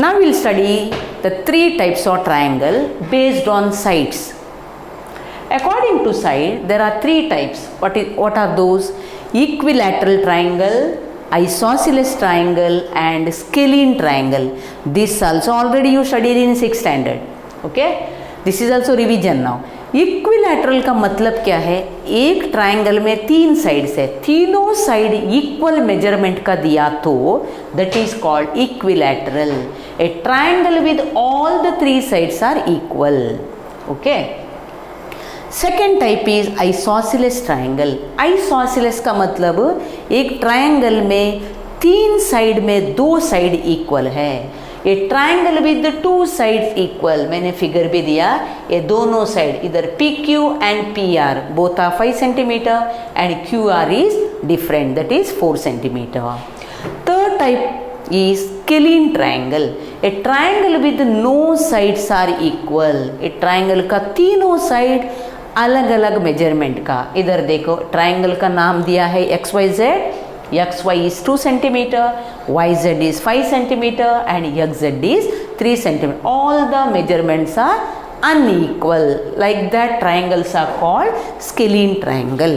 Now we'll study the three types of triangle based on sides. According to side, there are three types. What are those? Equilateral triangle, isosceles triangle, and scalene triangle. This also already you studied in 6th standard. Okay? This is also revision now. Equilateral का मतलब क्या है? एक triangle में 3 sides है, तीनों side equal measurement का दिया तो that is called equilateral. A triangle with all the 3 sides are equal. Okay. Second type is isosceles triangle. Isosceles का मतलब एक ट्राइंगल में 3 साइड में 2 साइड इक्वल है. ये ट्राइंगल विद 2 साइड्स इक्वल, मैंने फिगर भी दिया. ये दोनों साइड इधर P Q and P R both are 5 centimetre and Q R is different, that is 4 centimetre. Third type is scalene triangle. A triangle with no sides are equal. A triangle का तीनों side अलग अलग measurement का. इधर देखो triangle का नाम दिया है XYZ. XY is 2 centimeter, YZ is 5 centimeter and XZ is 3 centimeter. All the measurements are unequal. Like that triangles are called scalene triangle.